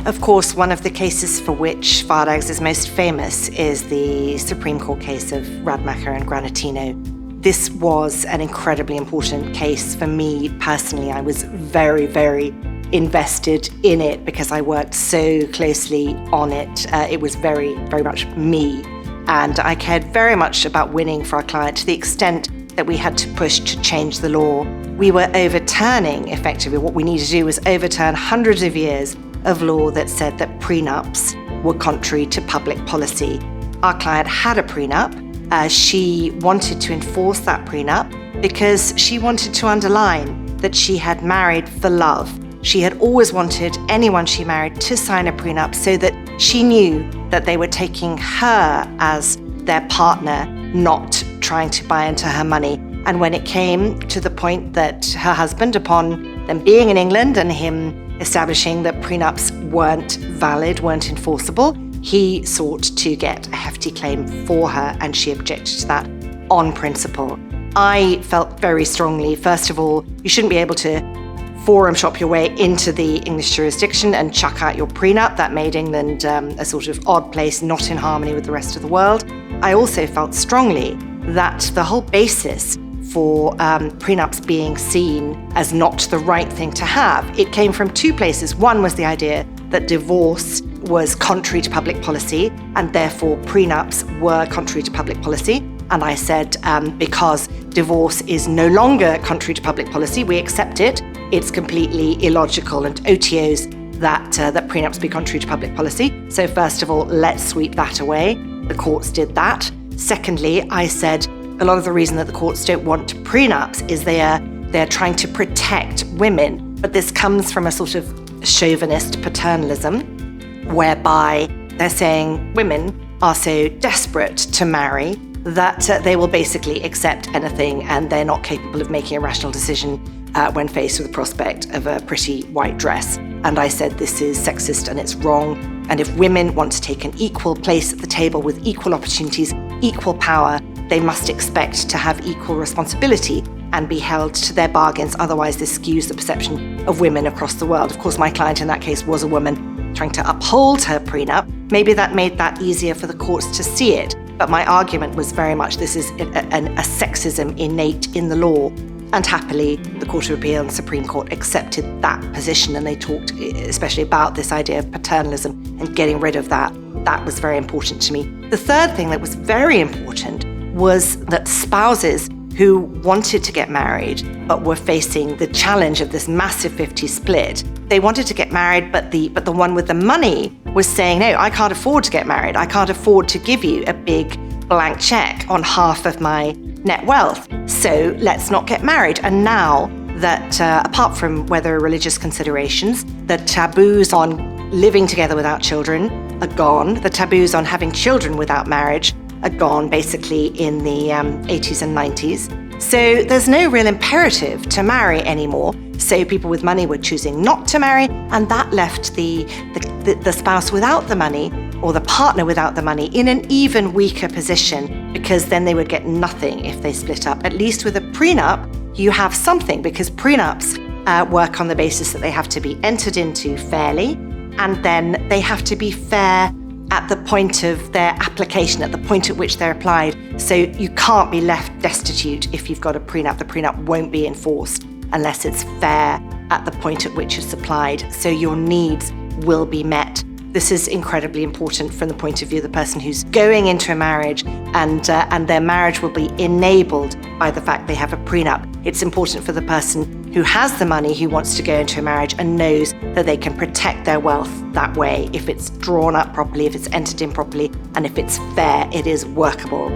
Of course, one of the cases for which Vardags is most famous is the Supreme Court case of Radmacher and Granatino. This was an incredibly important case for me personally. I was very, very invested in it because I worked so closely on it. It was very, very much me. And I cared very much about winning for our client to the extent that we had to push to change the law. We were overturning, effectively, what we needed to do was overturn hundreds of years of law that said that prenups were contrary to public policy. Our client had a prenup. She wanted to enforce that prenup because she wanted to underline that she had married for love. She had always wanted anyone she married to sign a prenup so that she knew that they were taking her as their partner, not trying to buy into her money. And when it came to the point that her husband, upon them being in England and him establishing that prenups weren't valid, weren't enforceable, he sought to get a hefty claim for her, and she objected to that on principle. I felt very strongly, first of all, you shouldn't be able to forum shop your way into the English jurisdiction and chuck out your prenup. That made England a sort of odd place, not in harmony with the rest of the world. I also felt strongly that the whole basis for prenups being seen as not the right thing to have, it came from two places. One was the idea that divorce was contrary to public policy, and therefore prenups were contrary to public policy. And I said, because divorce is no longer contrary to public policy, we accept it. It's completely illogical and OTOs that prenups be contrary to public policy. So first of all, let's sweep that away. The courts did that. Secondly, I said a lot of the reason that the courts don't want prenups is they're trying to protect women. But this comes from a sort of chauvinist paternalism, whereby they're saying women are so desperate to marry that they will basically accept anything, and they're not capable of making a rational decision when faced with the prospect of a pretty white dress. And I said, this is sexist and it's wrong. And if women want to take an equal place at the table with equal opportunities, equal power, they must expect to have equal responsibility and be held to their bargains. Otherwise, this skews the perception of women across the world. Of course, my client in that case was a woman trying to uphold her prenup. Maybe that made that easier for the courts to see it. But my argument was very much this is a sexism innate in the law. And happily, the Court of Appeal and the Supreme Court accepted that position, and they talked especially about this idea of paternalism and getting rid of that. That was very important to me. The third thing that was very important was that spouses who wanted to get married but were facing the challenge of this massive 50 split, they wanted to get married, but the one with the money was saying, no, I can't afford to get married. I can't afford to give you a big blank check on half of my net wealth. So let's not get married. And now that, apart from whether religious considerations, the taboos on living together without children are gone. The taboos on having children without marriage are gone, basically in the 80s and 90s. So there's no real imperative to marry anymore. So people with money were choosing not to marry, and that left the spouse without the money, or the partner without the money, in an even weaker position, because then they would get nothing if they split up. At least with a prenup, you have something, because prenups work on the basis that they have to be entered into fairly, and then they have to be fair at the point of their application, at the point at which they're applied. So you can't be left destitute if you've got a prenup. The prenup won't be enforced unless it's fair at the point at which it's applied. So your needs will be met. This is incredibly important from the point of view of the person who's going into a marriage, and their marriage will be enabled by the fact they have a prenup. It's important for the person who has the money, who wants to go into a marriage and knows that they can protect their wealth that way. If it's drawn up properly, if it's entered in properly, and if it's fair, it is workable.